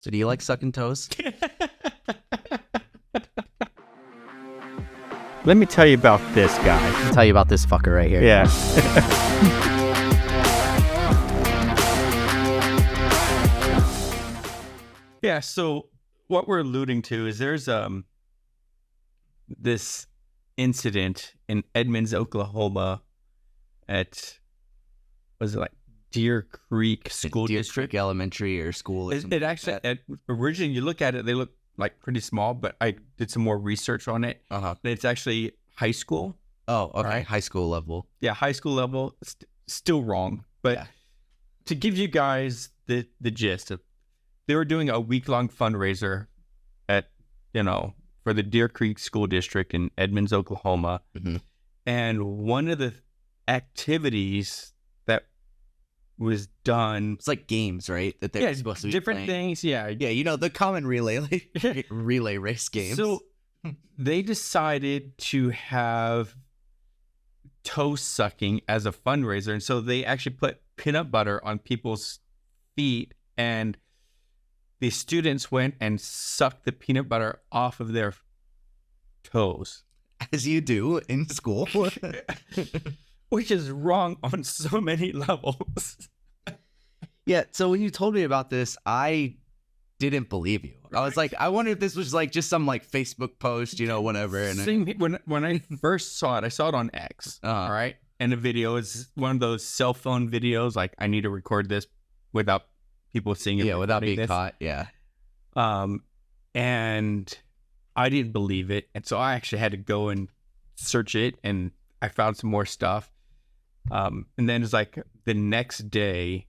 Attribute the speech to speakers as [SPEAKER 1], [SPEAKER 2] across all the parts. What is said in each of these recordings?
[SPEAKER 1] So do you like sucking toes?
[SPEAKER 2] Let me tell you about this guy.
[SPEAKER 1] I'll tell you about this fucker right here.
[SPEAKER 2] Yeah. Yeah, so what we're alluding to is there's this incident in Edmonds, Oklahoma at, was it like Deer Creek School
[SPEAKER 1] Deer
[SPEAKER 2] District?
[SPEAKER 1] Creek Elementary or school. Or
[SPEAKER 2] It actually, originally you look at it, they look like pretty small, but I did some more research on it.
[SPEAKER 1] Uh-huh.
[SPEAKER 2] It's actually high school.
[SPEAKER 1] Oh, okay.
[SPEAKER 2] Right?
[SPEAKER 1] High school level.
[SPEAKER 2] Yeah, high school level, still wrong. But
[SPEAKER 1] Yeah.
[SPEAKER 2] to give you guys the gist of, they were doing a week-long fundraiser at, for the Deer Creek School District in Edmonds, Oklahoma.
[SPEAKER 1] Mm-hmm.
[SPEAKER 2] And one of the activities that was done,
[SPEAKER 1] It's like games, right? That they're supposed to be
[SPEAKER 2] different
[SPEAKER 1] playing.
[SPEAKER 2] things. Yeah.
[SPEAKER 1] Yeah, the common relay race games.
[SPEAKER 2] So they decided to have toe sucking as a fundraiser. And so they actually put peanut butter on people's feet, and the students went and sucked the peanut butter off of their toes.
[SPEAKER 1] As you do in school.
[SPEAKER 2] Which is wrong on so many levels.
[SPEAKER 1] Yeah, so when you told me about this, I didn't believe you. I was like, I wonder if this was like just some like Facebook post, whatever. And
[SPEAKER 2] When I first saw it, I saw it on X, all right? And the video is one of those cell phone videos, like I need to record this without people seeing it.
[SPEAKER 1] Yeah, without being caught, yeah.
[SPEAKER 2] And I didn't believe it. And so I actually had to go and search it, and I found some more stuff. And then it's like the next day,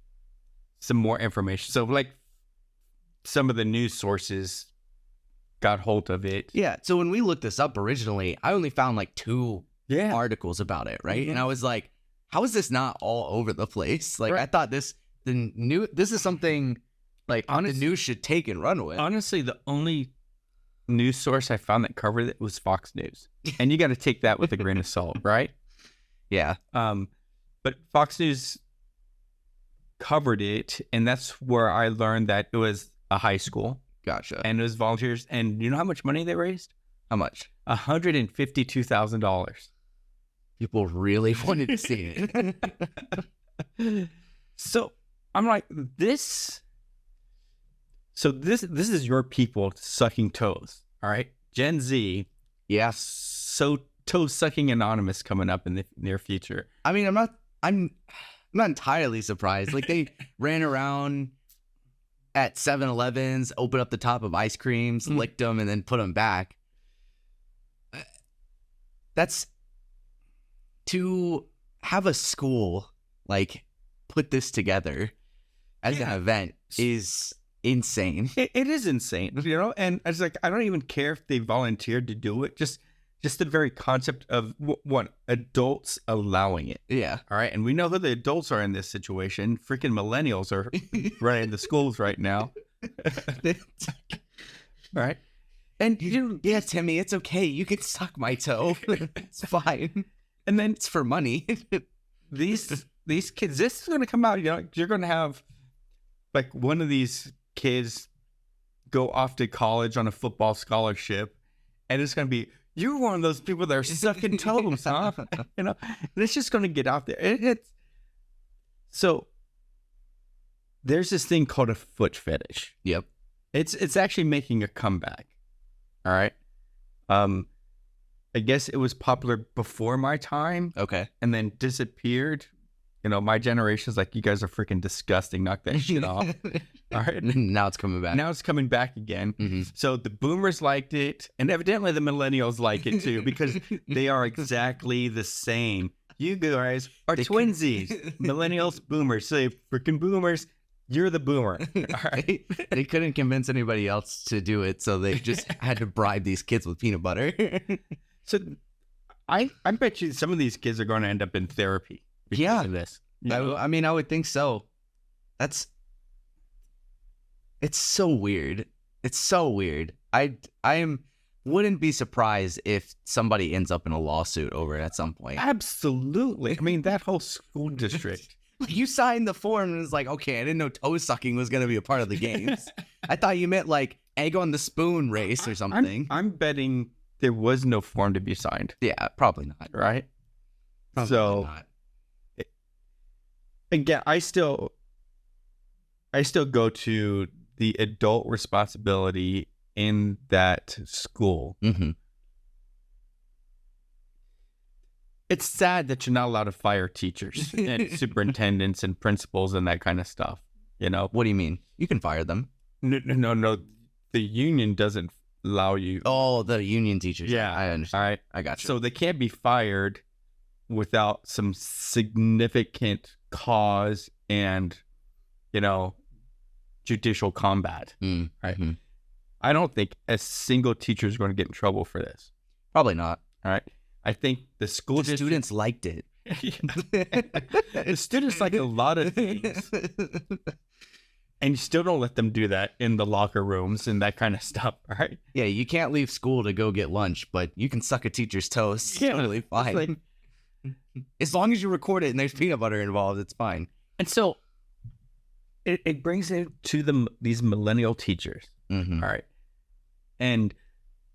[SPEAKER 2] some more information. So like some of the news sources got hold of it.
[SPEAKER 1] Yeah, so when we looked this up originally, I only found like 2 articles about it, right?
[SPEAKER 2] Mm-hmm.
[SPEAKER 1] And I was like, how is this not all over the place? Like,
[SPEAKER 2] Right.
[SPEAKER 1] I thought this is something like the news should take and run with.
[SPEAKER 2] Honestly, the only news source I found that covered it was Fox News. And you got to take that with a grain of salt, right?
[SPEAKER 1] Yeah.
[SPEAKER 2] But Fox News covered it, and that's where I learned that it was a high school.
[SPEAKER 1] Gotcha.
[SPEAKER 2] And it was volunteers. And you know how much money they raised?
[SPEAKER 1] How much?
[SPEAKER 2] $152,000.
[SPEAKER 1] People really wanted to see it.
[SPEAKER 2] So I'm like, this is your people sucking toes, all right? Gen Z,
[SPEAKER 1] Yeah.
[SPEAKER 2] so toe sucking anonymous coming up in the near future.
[SPEAKER 1] I mean, I'm not entirely surprised. Like, they ran around at 7-Elevens, opened up the top of ice creams, licked them, and then put them back. That's to have a school like put this together as an event is insane.
[SPEAKER 2] It is insane, and I was like, I don't even care if they volunteered to do it. Just the very concept of what adults allowing it.
[SPEAKER 1] Yeah.
[SPEAKER 2] All right. And we know who the adults are in this situation. Freaking millennials are running the schools right now. All right. And
[SPEAKER 1] yeah, Timmy, it's okay. You can suck my toe. It's fine.
[SPEAKER 2] And then
[SPEAKER 1] It's for money.
[SPEAKER 2] these kids, this is going to come out, you're going to have like one of these kids go off to college on a football scholarship, and it's going to be, you're one of those people that are sucking toes, huh? And it's just going to get out there. So there's this thing called a foot fetish.
[SPEAKER 1] Yep.
[SPEAKER 2] It's actually making a comeback. All right. I guess it was popular before my time.
[SPEAKER 1] Okay.
[SPEAKER 2] And then disappeared. My generation's like, you guys are freaking disgusting. Knock that shit off. All right.
[SPEAKER 1] Now it's coming back.
[SPEAKER 2] Now it's coming back again.
[SPEAKER 1] Mm-hmm.
[SPEAKER 2] So the boomers liked it, and evidently the millennials like it too, because they are exactly the same. You guys are twinsies. Millennials, boomers. Say, freaking boomers, you're the boomer. All right.
[SPEAKER 1] They couldn't convince anybody else to do it, so they just had to bribe these kids with peanut butter.
[SPEAKER 2] So I bet you some of these kids are going to end up in therapy because of this.
[SPEAKER 1] I mean, I would think so. It's so weird. It's so weird. I wouldn't be surprised if somebody ends up in a lawsuit over it at some point.
[SPEAKER 2] Absolutely. I mean, that whole school district.
[SPEAKER 1] Like, you signed the form and it's like, okay, I didn't know toe sucking was going to be a part of the games. I thought you meant like egg on the spoon race or something.
[SPEAKER 2] I'm betting there was no form to be signed.
[SPEAKER 1] Yeah, probably not.
[SPEAKER 2] Right?
[SPEAKER 1] Probably
[SPEAKER 2] So
[SPEAKER 1] not.
[SPEAKER 2] again, I still go to the adult responsibility in that school.
[SPEAKER 1] Mm-hmm.
[SPEAKER 2] It's sad that you're not allowed to fire teachers and superintendents and principals and that kind of stuff. You know,
[SPEAKER 1] What do you mean? You can fire them.
[SPEAKER 2] no. The union doesn't allow you.
[SPEAKER 1] Oh, the union teachers.
[SPEAKER 2] Yeah.
[SPEAKER 1] I
[SPEAKER 2] All
[SPEAKER 1] understand.
[SPEAKER 2] right.
[SPEAKER 1] I got you.
[SPEAKER 2] So they can't be fired without some significant cause and, judicial combat.
[SPEAKER 1] Mm,
[SPEAKER 2] Right.
[SPEAKER 1] mhm.
[SPEAKER 2] I don't think a single teacher is going to get in trouble for this.
[SPEAKER 1] Probably not.
[SPEAKER 2] All right. I think the school
[SPEAKER 1] The
[SPEAKER 2] district,
[SPEAKER 1] students liked it.
[SPEAKER 2] the students like a lot of things, and you still don't let them do that in the locker rooms and that kind of stuff. All right.
[SPEAKER 1] Yeah, you can't leave school to go get lunch, but you can suck a teacher's toast. It's
[SPEAKER 2] Yeah,
[SPEAKER 1] totally
[SPEAKER 2] it's
[SPEAKER 1] fine.
[SPEAKER 2] like-
[SPEAKER 1] As long as you record it and there's peanut butter involved, it's fine.
[SPEAKER 2] And so it brings it to these millennial teachers.
[SPEAKER 1] Mm-hmm.
[SPEAKER 2] All right. And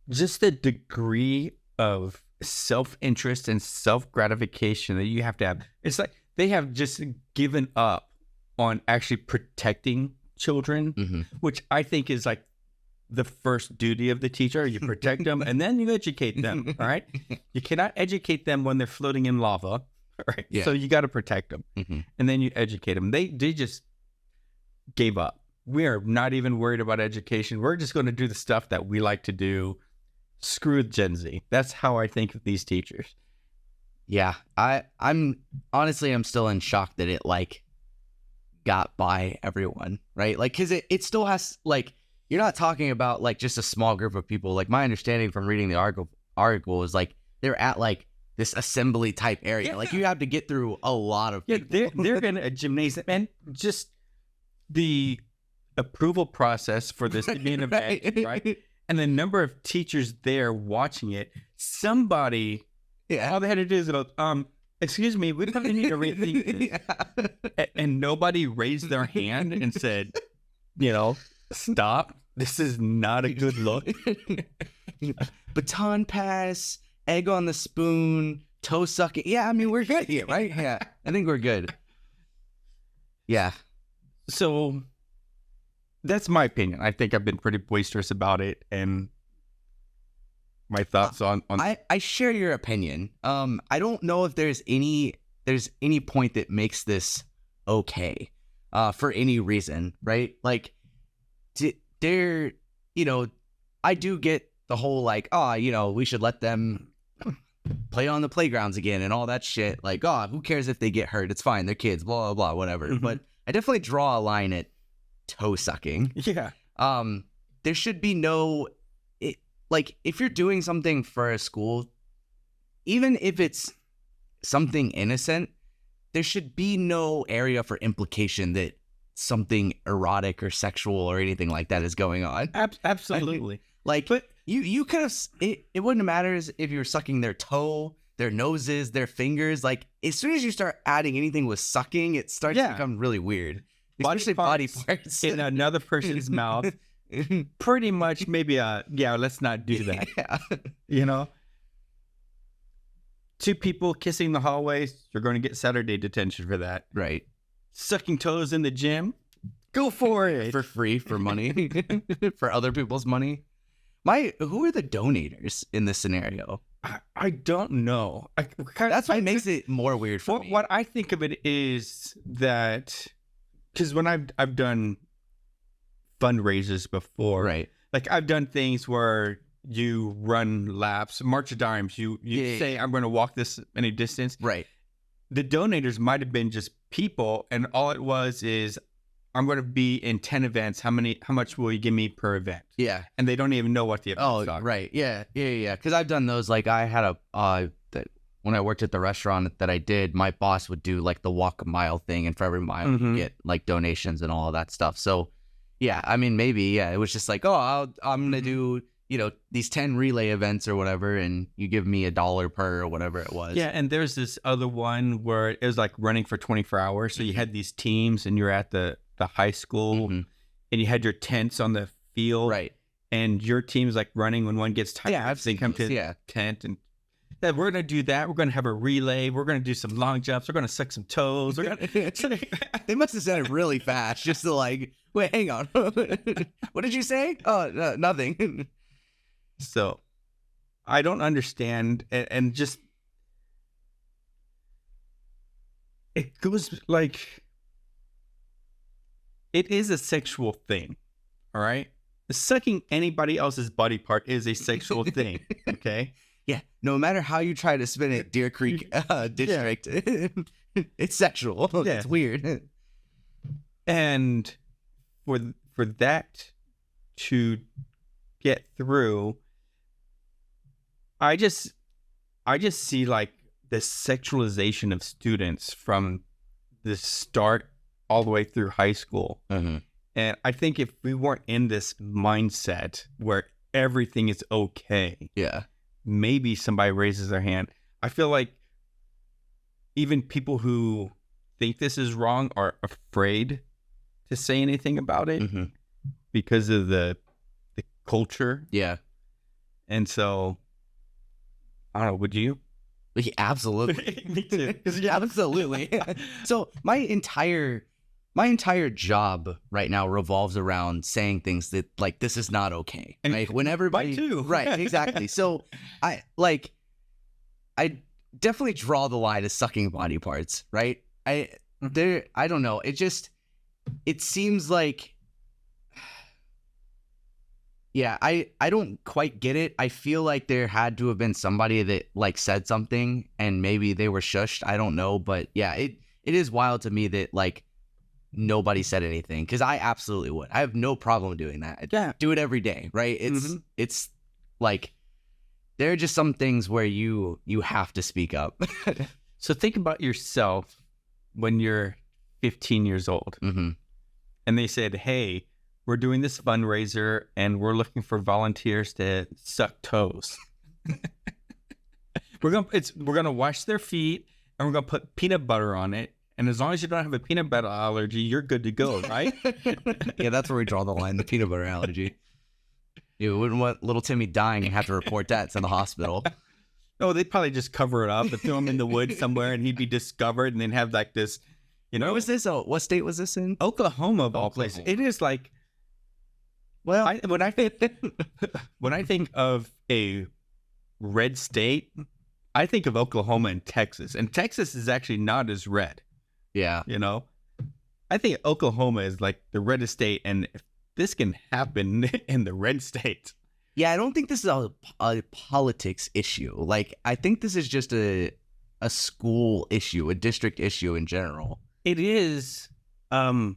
[SPEAKER 2] just the degree of self-interest and self-gratification that you have to have. It's like they have just given up on actually protecting children,
[SPEAKER 1] Mm-hmm.
[SPEAKER 2] which I think is like the first duty of the teacher. You protect them and then you educate them. All right. You cannot educate them when they're floating in lava. All right.
[SPEAKER 1] Yeah.
[SPEAKER 2] So you got to protect them
[SPEAKER 1] Mm-hmm.
[SPEAKER 2] and then you educate them. They just gave up. We are not even worried about education. We're just going to do the stuff that we like to do. Screw Gen Z. That's how I think of these teachers.
[SPEAKER 1] Yeah, I'm still in shock that it like got by everyone, right? Like, cause it still has like, you're not talking about like just a small group of people. Like, my understanding from reading the article is like they're at like this assembly type area.
[SPEAKER 2] Yeah.
[SPEAKER 1] Like, you have to get through a lot of
[SPEAKER 2] Yeah,
[SPEAKER 1] people.
[SPEAKER 2] they're going to a gymnasium, and just the approval process for this to be an event, right? And the number of teachers there watching it. Somebody,
[SPEAKER 1] Yeah.
[SPEAKER 2] all they had to do is go, excuse me, we probably need to rethink this. And nobody raised their hand and said, stop. This is not a good look.
[SPEAKER 1] Baton pass, egg on the spoon, toe sucking. Yeah, I mean, we're good here, right? Yeah, I think we're good. Yeah.
[SPEAKER 2] So that's my opinion. I think I've been pretty boisterous about it, and my thoughts on
[SPEAKER 1] I share your opinion. I don't know if there's any point that makes this okay, for any reason, right? Like, I do get the whole like, we should let them play on the playgrounds again and all that shit. Like, who cares if they get hurt? It's fine. They're kids, blah, blah, blah, whatever.
[SPEAKER 2] Mhm.
[SPEAKER 1] But I definitely draw a line at toe sucking.
[SPEAKER 2] yeah.
[SPEAKER 1] There should be like, if you're doing something for a school, even if it's something innocent, there should be no area for implication that something erotic or sexual or anything like that is going on.
[SPEAKER 2] Absolutely.
[SPEAKER 1] Like,
[SPEAKER 2] But
[SPEAKER 1] you could have, it wouldn't matter if you were sucking their toe, their noses, their fingers. Like, as soon as you start adding anything with sucking, it starts to
[SPEAKER 2] Yeah.
[SPEAKER 1] become really weird.
[SPEAKER 2] Body
[SPEAKER 1] Especially body
[SPEAKER 2] parts
[SPEAKER 1] parts.
[SPEAKER 2] in another person's mouth, pretty much maybe let's not do that.
[SPEAKER 1] Yeah.
[SPEAKER 2] Two people kissing in the hallways, you're going to get Saturday detention for that.
[SPEAKER 1] Right.
[SPEAKER 2] Sucking toes in the gym, go for it.
[SPEAKER 1] For free, for money, for other people's money. Who are the donators in this scenario?
[SPEAKER 2] I don't know.
[SPEAKER 1] That's what makes it more weird for me.
[SPEAKER 2] What I think of it is that, because when I've done fundraisers before,
[SPEAKER 1] Right.
[SPEAKER 2] like I've done things where you run laps, march of dimes. You
[SPEAKER 1] Yeah.
[SPEAKER 2] say, I'm going to walk this any distance.
[SPEAKER 1] Right.
[SPEAKER 2] The donators might have been just people, and all it was is, I'm going to be in 10 events. How much will you give me per event?
[SPEAKER 1] Yeah.
[SPEAKER 2] And they don't even know what the
[SPEAKER 1] Oh,
[SPEAKER 2] events are.
[SPEAKER 1] right. Yeah. Because I've done those. Like, I had when I worked at the restaurant that I did, my boss would do like the walk a mile thing, and for every mile you
[SPEAKER 2] Mhm.
[SPEAKER 1] get like donations and all of that stuff. So, yeah, I mean, maybe, yeah, it was just like, I'm gonna do these 10 relay events or whatever, and you give me $1 per or whatever it was.
[SPEAKER 2] Yeah, and there's this other one where it was like running for 24 hours. So you had these teams, and you're at the high school, and you had your tents on the field,
[SPEAKER 1] Right.
[SPEAKER 2] And your team's like running when one gets tired.
[SPEAKER 1] Yeah, I've seen
[SPEAKER 2] they come
[SPEAKER 1] those,
[SPEAKER 2] to
[SPEAKER 1] yeah.
[SPEAKER 2] tent, and yeah, we're gonna do that. We're gonna have a relay. We're gonna do some long jumps. We're gonna suck some toes. We're gonna...
[SPEAKER 1] They must have said it really fast, just to like, wait, hang on. What did you say? Oh, nothing.
[SPEAKER 2] So, I don't understand, and just it goes like it is a sexual thing, all right? Sucking anybody else's body part is a sexual thing, okay?
[SPEAKER 1] Yeah, no matter how you try to spin it, Deer Creek district, it's sexual.
[SPEAKER 2] Yeah.
[SPEAKER 1] It's weird.
[SPEAKER 2] And for that to get through, I just see like the sexualization of students from the start all the way through high school.
[SPEAKER 1] Mm-hmm.
[SPEAKER 2] And I think if we weren't in this mindset where everything is okay,
[SPEAKER 1] Yeah.
[SPEAKER 2] maybe somebody raises their hand. I feel like even people who think this is wrong are afraid to say anything about it because of the culture.
[SPEAKER 1] Yeah.
[SPEAKER 2] And so, I don't know, would you?
[SPEAKER 1] Yeah, absolutely.
[SPEAKER 2] Me too.
[SPEAKER 1] Yeah, absolutely. So my entire job right now revolves around saying things that like this is not okay.
[SPEAKER 2] And
[SPEAKER 1] right? When everybody,
[SPEAKER 2] mine too.
[SPEAKER 1] Right, exactly. So I definitely draw the line as sucking body parts, right? I don't know. It seems like, yeah, I don't quite get it. I feel like there had to have been somebody that like said something and maybe they were shushed. I don't know, but yeah, it is wild to me that like nobody said anything, because I absolutely would. I have no problem doing that. I do it every day, right? It's like there are just some things where you have to speak up.
[SPEAKER 2] So think about yourself when you're 15 years old, and they said, "Hey, we're doing this fundraiser, and we're looking for volunteers to suck toes. We're gonna wash their feet, and we're gonna put peanut butter on it. And as long as you don't have a peanut butter allergy, you're good to go, right?"
[SPEAKER 1] Yeah, that's where we draw the line, the peanut butter allergy. You wouldn't want little Timmy dying and have to report that to the hospital.
[SPEAKER 2] No, they'd probably just cover it up and throw him in the woods somewhere, and he'd be discovered, and then have like this,
[SPEAKER 1] Where was this? Oh, what state was this in?
[SPEAKER 2] Oklahoma of all places. It is like, well, when I think of a red state, I think of Oklahoma and Texas is actually not as red.
[SPEAKER 1] Yeah.
[SPEAKER 2] I think Oklahoma is like the reddest state, and if this can happen in the red state.
[SPEAKER 1] Yeah, I don't think this is a politics issue. Like, I think this is just a school issue, a district issue in general.
[SPEAKER 2] It is. I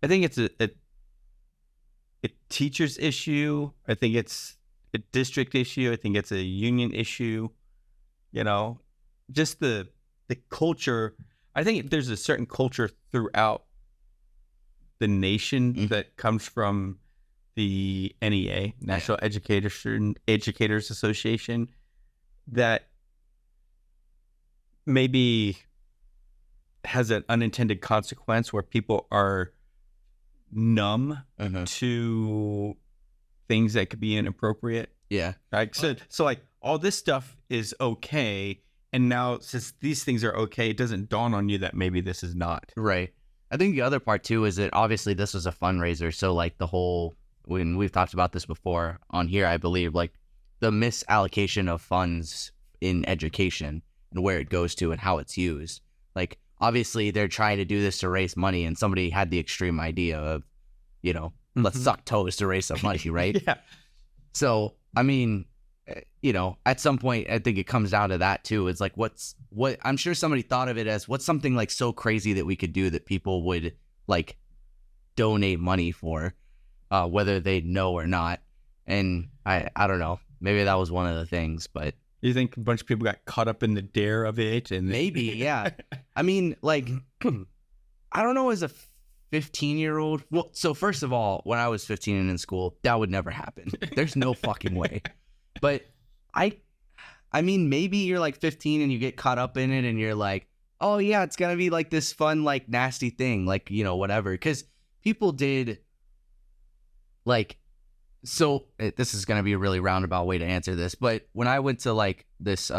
[SPEAKER 2] think it's a teacher's issue. I think it's a district issue. I think it's a union issue. Just the culture. I think there's a certain culture throughout the nation that comes from the NEA, National Educators Association, that maybe has an unintended consequence where people are numb to things that could be inappropriate.
[SPEAKER 1] Yeah.
[SPEAKER 2] Right. So like all this stuff is okay. And now since these things are okay, it doesn't dawn on you that maybe this is not.
[SPEAKER 1] Right. I think the other part too is that obviously this was a fundraiser. So like the whole, when we've talked about this before on here, I believe, like the misallocation of funds in education and where it goes to and how it's used. Like obviously they're trying to do this to raise money, and somebody had the extreme idea of, let's suck toes to raise some money, right?
[SPEAKER 2] Yeah.
[SPEAKER 1] So, I mean, at some point, I think it comes down to that too. It's like, what I'm sure somebody thought of it as what's something like so crazy that we could do that people would like donate money for, whether they know or not. And I don't know, maybe that was one of the things, but
[SPEAKER 2] you think a bunch of people got caught up in the dare of it, and
[SPEAKER 1] maybe, yeah. I mean, like, I don't know, as a 15-year-old. Well, so first of all, when I was 15 and in school, that would never happen. There's no fucking way. But I mean, maybe you're like 15 and you get caught up in it and you're like, oh yeah, it's gonna be like this fun, like nasty thing, like, you know, whatever. Because people did like, so this is gonna be a really roundabout way to answer this, but when I went to like this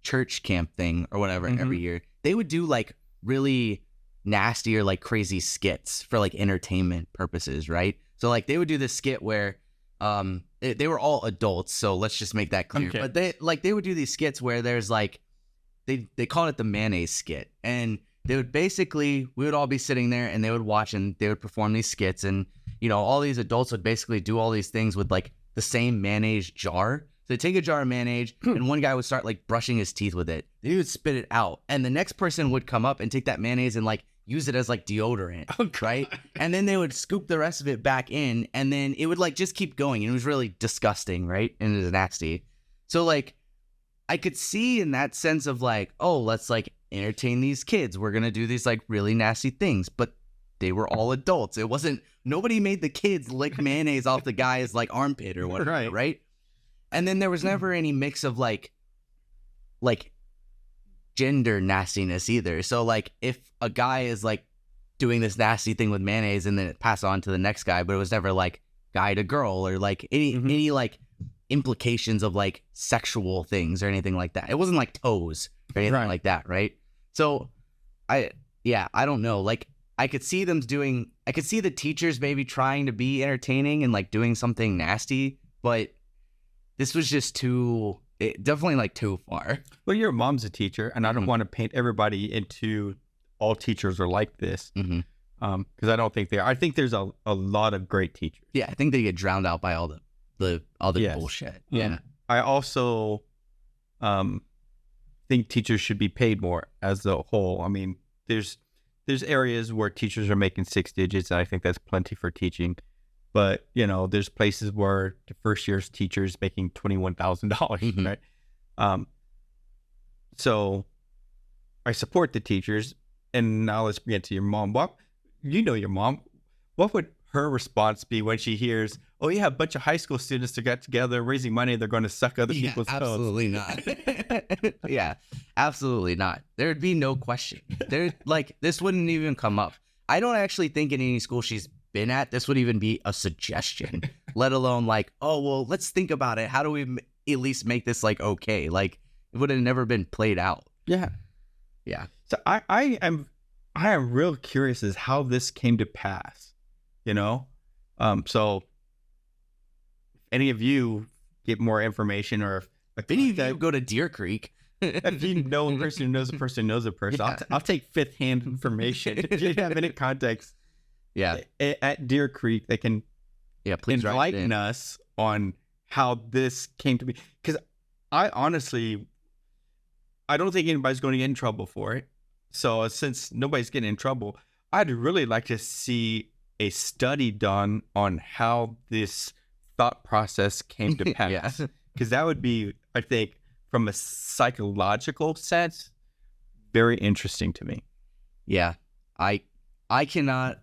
[SPEAKER 1] church camp thing or whatever every year, they would do like really nasty or like crazy skits for like entertainment purposes, right? So like they would do this skit where they were all adults, so let's just make that clear. Okay. But they would do these skits where there's like they called it the mayonnaise skit, and they would basically, we would all be sitting there and they would watch and they would perform these skits, and you know, all these adults would basically do all these things with like the same mayonnaise jar. So they take a jar of mayonnaise and one guy would start like brushing his teeth with it. He would spit it out, and the next person would come up and take that mayonnaise and like use it as like deodorant, right? And then they would scoop the rest of it back in, and then it would like just keep going, and it was really disgusting, right? And it was nasty. So like I could see in that sense of like, oh, let's like entertain these kids. We're gonna do these like really nasty things, but they were all adults. It wasn't, nobody made the kids lick mayonnaise off the guy's like armpit or whatever, right? And then there was never any mix of like gender nastiness either. So like if a guy is like doing this nasty thing with mayonnaise and then it passed on to the next guy, but it was never like guy to girl or like any like implications of like sexual things or anything like that. It wasn't like toes or anything like that, right? So I don't know. Like I could see the teachers maybe trying to be entertaining and like doing something nasty, but this was just definitely like too far.
[SPEAKER 2] Well, your mom's a teacher, and I don't want to paint everybody into all teachers are like this, because I don't think they are. I think there's a lot of great teachers.
[SPEAKER 1] Yeah, I think they get drowned out by all the bullshit. Yeah.
[SPEAKER 2] I also think teachers should be paid more as a whole. I mean, there's areas where teachers are making 6 digits, and I think that's plenty for teaching. But, you know, there's places where the first year's teacher is making $21,000, right? So I support the teachers. And now let's get to your mom. Your mom. What would her response be when she hears, oh, yeah, a bunch of high school students to get together raising money, they're going to suck other people's toes?
[SPEAKER 1] Absolutely not. Yeah, absolutely not. There'd be no question. This wouldn't even come up. I don't actually think in any school she's been at, this would even be a suggestion, let alone like, oh, well, let's think about it. How do we at least make this like okay? Like it would have never been played out.
[SPEAKER 2] Yeah. So I am real curious as how this came to pass, you know? So if any of you get more information, or if
[SPEAKER 1] any of you go to Deer Creek,
[SPEAKER 2] if you know a person who knows a person who knows a person, I'll take fifth-hand information. If you have any context, at Deer Creek, they can please enlighten us on how this came to be. Because I honestly, I don't think anybody's going to get in trouble for it. So since nobody's getting in trouble, I'd really like to see a study done on how this thought process came to pass. Because that would be, I think, from a psychological sense, very interesting to me.
[SPEAKER 1] Yeah, I cannot.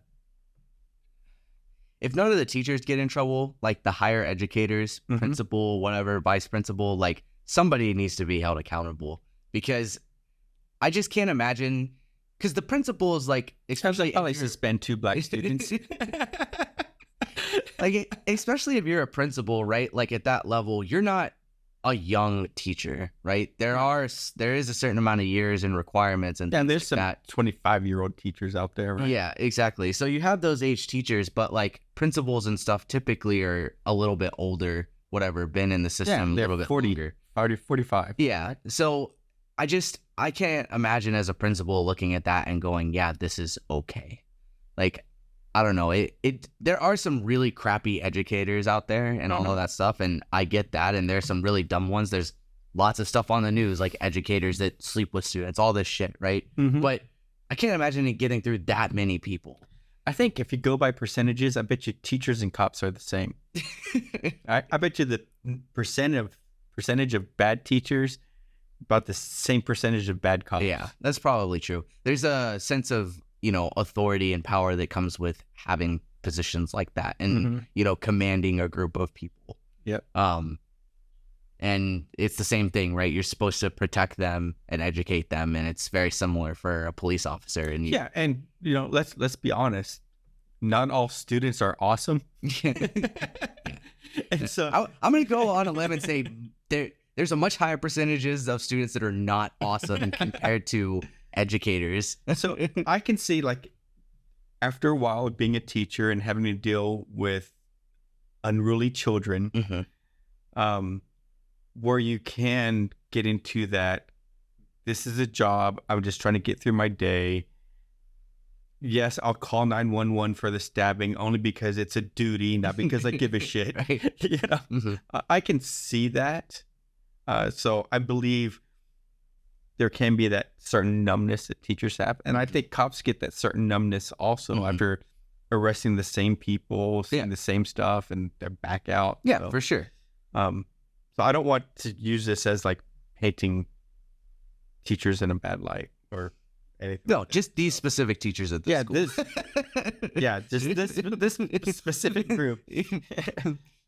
[SPEAKER 1] If none of the teachers get in trouble, like the higher educators, principal, whatever, vice principal, like somebody needs to be held accountable, because I just can't imagine. Because the principal is like, especially
[SPEAKER 2] probably suspend 2 black students.
[SPEAKER 1] Like, especially if you're a principal, right? Like at that level, you're not a young teacher, right? There is a certain amount of years and requirements, and
[SPEAKER 2] there's some 25-year-old teachers out there, right?
[SPEAKER 1] Yeah, exactly. So you have those age teachers, but like principals and stuff typically are a little bit older, whatever, been in the system a little bit longer.
[SPEAKER 2] 45.
[SPEAKER 1] Yeah. So I can't imagine as a principal looking at that and going, yeah, this is okay. Like, I don't know. There are some really crappy educators out there and all of that stuff, and I get that. And there's some really dumb ones. There's lots of stuff on the news, like educators that sleep with students, all this shit, right? But I can't imagine it getting through that many people.
[SPEAKER 2] I think if you go by percentages, I bet you teachers and cops are the same. I bet you the percentage of bad teachers about the same percentage of bad cops.
[SPEAKER 1] Yeah, that's probably true. There's a sense of authority and power that comes with having positions like that and, commanding a group of people.
[SPEAKER 2] Yep.
[SPEAKER 1] And it's the same thing, right? You're supposed to protect them and educate them, and it's very similar for a police officer. And
[SPEAKER 2] and let's be honest, not all students are awesome. And so
[SPEAKER 1] I'm gonna go on a limb and say there's a much higher percentages of students that are not awesome compared to educators.
[SPEAKER 2] So I can see, like, after a while of being a teacher and having to deal with unruly children, where you can get into that, this is a job, I'm just trying to get through my day. Yes, I'll call 911 for the stabbing only because it's a duty, not because I give a shit.
[SPEAKER 1] Right.
[SPEAKER 2] I can see that. So I believe there can be that certain numbness that teachers have. And I think cops get that certain numbness also after arresting the same people, seeing the same stuff, and they're back out.
[SPEAKER 1] Yeah,
[SPEAKER 2] so,
[SPEAKER 1] for sure.
[SPEAKER 2] So I don't want to use this as like painting teachers in a bad light or anything.
[SPEAKER 1] No, just these specific teachers at the school.
[SPEAKER 2] This specific group.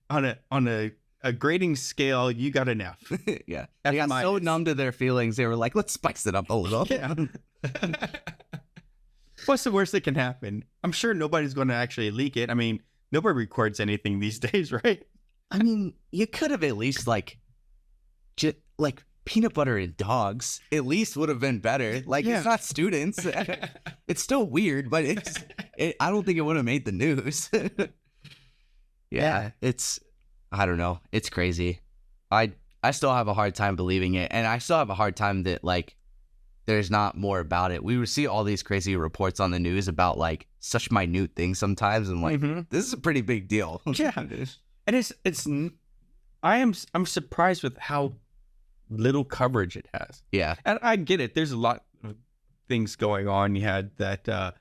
[SPEAKER 2] on a grading scale, you got an F.
[SPEAKER 1] Yeah. They got so numb to their feelings, they were like, let's spice it up a little.
[SPEAKER 2] Yeah. What's the worst that can happen? I'm sure nobody's going to actually leak it. I mean, nobody records anything these days, right?
[SPEAKER 1] I mean, you could have at least like peanut butter and dogs at least would have been better. Like, it's not students. It's still weird, but I don't think it would have made the news. I don't know. It's crazy. I still have a hard time believing it. And I still have a hard time that, like, there's not more about it. We would see all these crazy reports on the news about, like, such minute things sometimes. And, like, this is a pretty big deal.
[SPEAKER 2] Yeah. And I'm surprised with how little coverage it has.
[SPEAKER 1] Yeah.
[SPEAKER 2] And I get it. There's a lot of things going on. You had that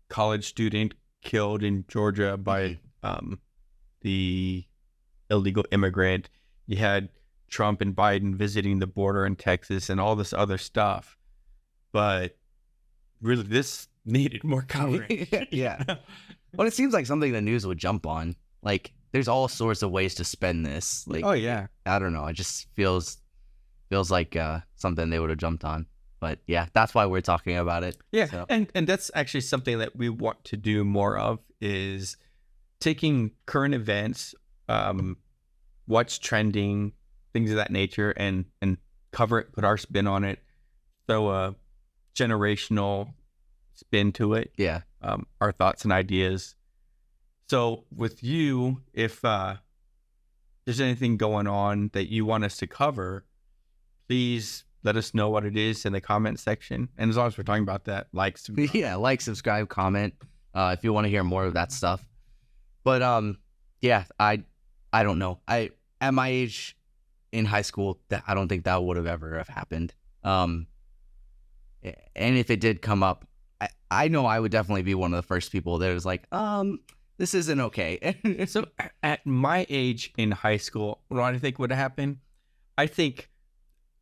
[SPEAKER 2] college student killed in Georgia by the illegal immigrant. You had Trump and Biden visiting the border in Texas and all this other stuff. But really, this needed more coverage.
[SPEAKER 1] Yeah. Well, it seems like something the news would jump on. Like, there's all sorts of ways to spend this. Like,
[SPEAKER 2] oh yeah,
[SPEAKER 1] I don't know. It just feels like something they would have jumped on. But yeah, that's why we're talking about it.
[SPEAKER 2] Yeah,
[SPEAKER 1] so.
[SPEAKER 2] and that's actually something that we want to do more of, is taking current events, what's trending, things of that nature, and cover it, put our spin on it, throw a generational spin to it.
[SPEAKER 1] Yeah.
[SPEAKER 2] Our thoughts and ideas. So with you, if there's anything going on that you want us to cover, please let us know what it is in the comment section. And as long as we're talking about that,
[SPEAKER 1] like, subscribe, comment, if you want to hear more of that stuff. But I don't know. At my age in high school, I don't think that would have ever have happened. And if it did come up, I know I would definitely be one of the first people that was like, this isn't okay.
[SPEAKER 2] So at my age in high school, what do I think would have happened? I think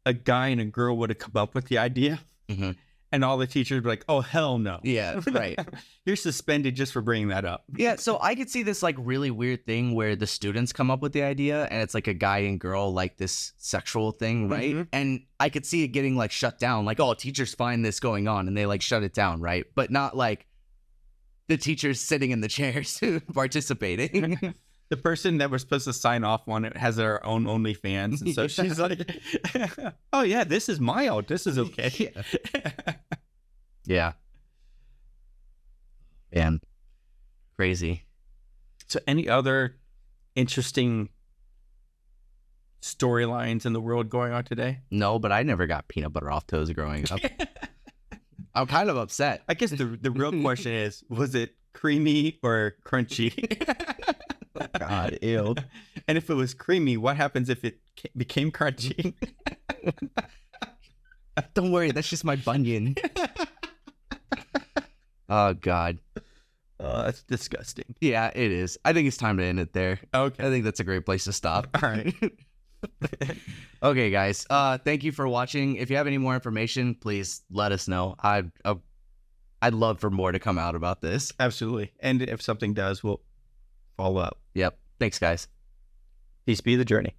[SPEAKER 2] a guy and a girl would have come up with the idea, and all the teachers would be like, oh, hell no.
[SPEAKER 1] Yeah, right.
[SPEAKER 2] You're suspended just for bringing that up.
[SPEAKER 1] Yeah, so I could see this, like, really weird thing where the students come up with the idea, and it's like a guy and girl, like, this sexual thing, right? And I could see it getting, like, shut down. Like, oh, teachers find this going on, and they, like, shut it down, right? But not, like, the teachers sitting in the chairs participating.
[SPEAKER 2] The person that was supposed to sign off on it has her own OnlyFans, and so she's like, oh yeah, this is this is okay.
[SPEAKER 1] Yeah. Man, crazy.
[SPEAKER 2] So any other interesting storylines in the world going on today?
[SPEAKER 1] No, but I never got peanut butter off toast growing up. I'm kind of upset.
[SPEAKER 2] I guess the real question is, was it creamy or crunchy?
[SPEAKER 1] Oh, God, ew.
[SPEAKER 2] And if it was creamy, what happens if it became crunchy?
[SPEAKER 1] Don't worry, that's just my bunion. Oh, God.
[SPEAKER 2] That's disgusting.
[SPEAKER 1] Yeah, it is. I think it's time to end it there.
[SPEAKER 2] Okay.
[SPEAKER 1] I think that's a great place to stop.
[SPEAKER 2] All right.
[SPEAKER 1] Okay, guys. Thank you for watching. If you have any more information, please let us know. I'd love for more to come out about this.
[SPEAKER 2] Absolutely. And if something does, we'll follow up.
[SPEAKER 1] Yep. Thanks, guys.
[SPEAKER 2] Peace be the journey.